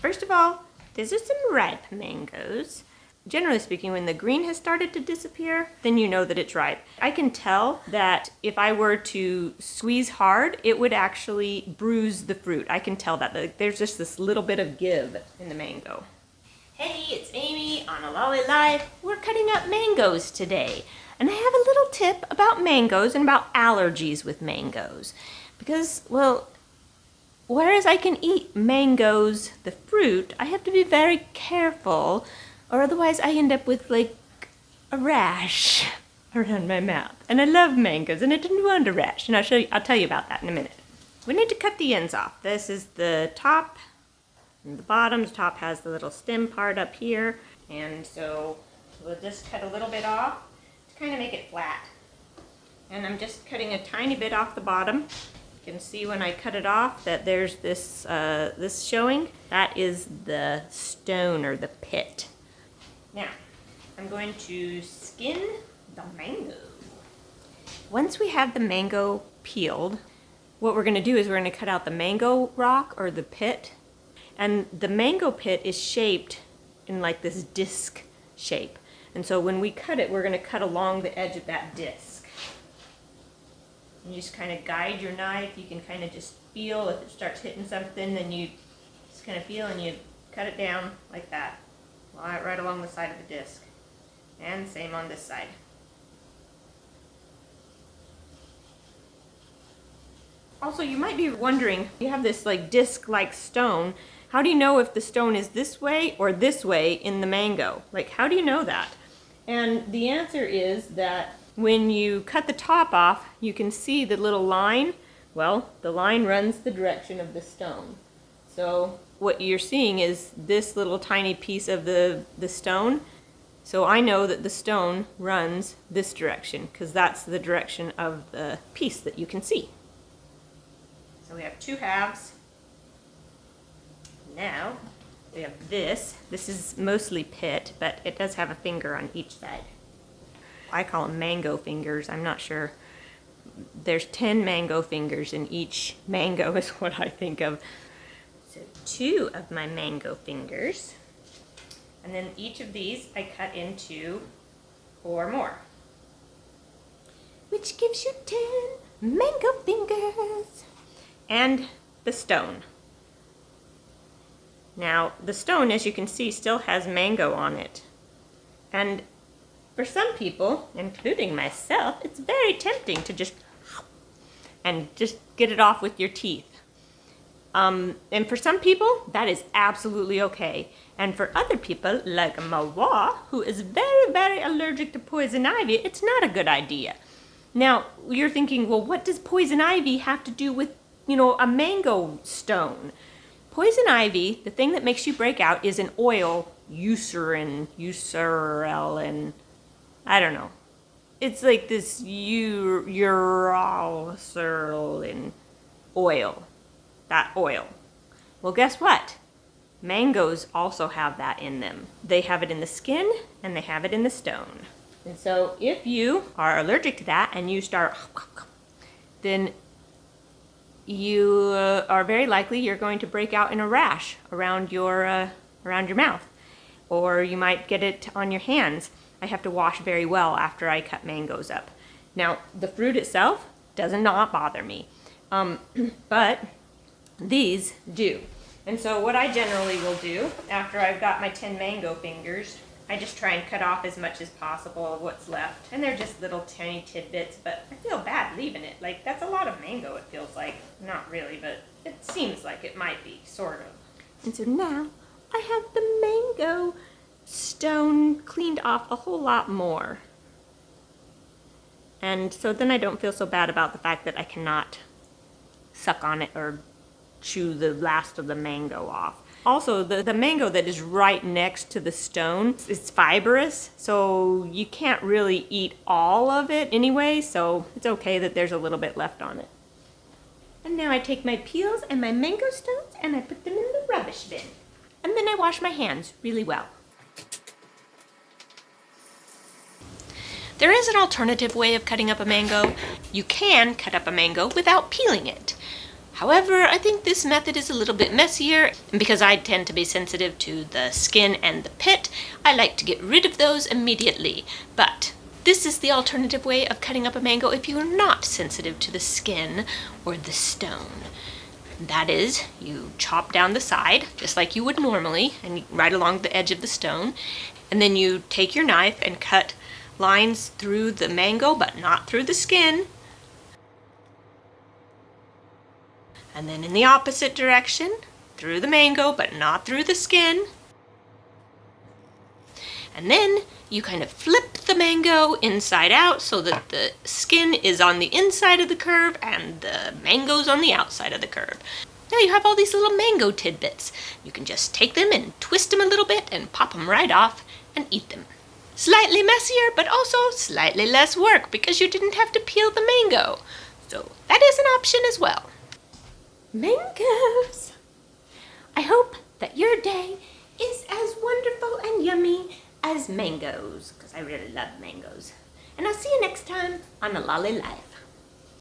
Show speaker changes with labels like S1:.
S1: first of all, these are some ripe mangoes. Generally speaking, when the green has started to disappear, then you know that it's ripe. I can tell that if I were to squeeze hard, it would actually bruise the fruit. I can tell that. There's just this little bit of give in the mango. Hey, it's Amy on A Lolly Life. We're cutting up mangoes today. And I have a little tip about mangoes and about allergies with mangoes. Because, well, whereas I can eat mangoes, the fruit, I have to be very careful, or otherwise I end up with like a rash around my mouth. And I love mangoes, and I didn't want a rash, and I'll tell you about that in a minute. We need to cut the ends off. This is the top and the bottom. The top has the little stem part up here, and so we'll just cut a little bit off to kind of make it flat. And I'm just cutting a tiny bit off the bottom. You can see when I cut it off that there's this showing. That is the stone or the pit. Now, I'm going to skin the mango. Once we have the mango peeled, what we're going to do is we're going to cut out the mango rock or the pit. And the mango pit is shaped in like this disc shape. And so when we cut it, we're going to cut along the edge of that disc. You just kind of guide your knife. You can kind of just feel if it starts hitting something, then you just kind of feel and you cut it down like that. Right along the side of the disc. And same on this side. Also, you might be wondering, you have this like disc-like stone. How do you know if the stone is this way or this way in the mango? Like, how do you know that? And the answer is that when you cut the top off, you can see the little line. Well, the line runs the direction of the stone. So what you're seeing is this little tiny piece of the stone. So I know that the stone runs this direction because that's the direction of the piece that you can see. So we have two halves. Now we have this. This is mostly pit, but it does have a finger on each side. I call them mango fingers. I'm not sure. There's 10 mango fingers in each mango is what I think of. So 2 of my mango fingers. And then each of these I cut into 4 more. Which gives you 10 mango fingers. And the stone. Now, the stone, as you can see, still has mango on it. And for some people, including myself, it's very tempting to just get it off with your teeth. And for some people, that is absolutely okay. And for other people, like Mawa, who is very, very allergic to poison ivy, it's not a good idea. Now, you're thinking, well, what does poison ivy have to do with, a mango stone? Poison ivy, the thing that makes you break out is an oil, eucerin, I don't know. It's like this uracil oil. That oil. Well, guess what? Mangoes also have that in them. They have it in the skin and they have it in the stone. And so if you are allergic to that and you start, then you are very likely you're going to break out in a rash around your mouth. Or you might get it on your hands. I have to wash very well after I cut mangoes up. Now, the fruit itself does not bother me, but these do. And so what I generally will do after I've got my 10 mango fingers, I just try and cut off as much as possible of what's left. And they're just little tiny tidbits, but I feel bad leaving it. Like, that's a lot of mango, it feels like. Not really, but it seems like it might be, sort of. And so now I have the mango stone cleaned off a whole lot more. And so then I don't feel so bad about the fact that I cannot suck on it or chew the last of the mango off. Also, the mango that is right next to the stone is fibrous, so you can't really eat all of it anyway, so it's okay that there's a little bit left on it. And now I take my peels and my mango stones and I put them in the rubbish bin. And then I wash my hands really well. There is an alternative way of cutting up a mango. You can cut up a mango without peeling it. However, I think this method is a little bit messier, and because I tend to be sensitive to the skin and the pit, I like to get rid of those immediately. But this is the alternative way of cutting up a mango if you are not sensitive to the skin or the stone. That is, you chop down the side, just like you would normally, and right along the edge of the stone, and then you take your knife and cut lines through the mango, but not through the skin. And then in the opposite direction, through the mango, but not through the skin. And then you kind of flip the mango inside out so that the skin is on the inside of the curve and the mango's on the outside of the curve. Now you have all these little mango tidbits. You can just take them and twist them a little bit and pop them right off and eat them. Slightly messier, but also slightly less work because you didn't have to peel the mango. So that is an option as well. Mangoes! I hope that your day is as wonderful and yummy as mangoes, because I really love mangoes. And I'll see you next time on A Lolly Life.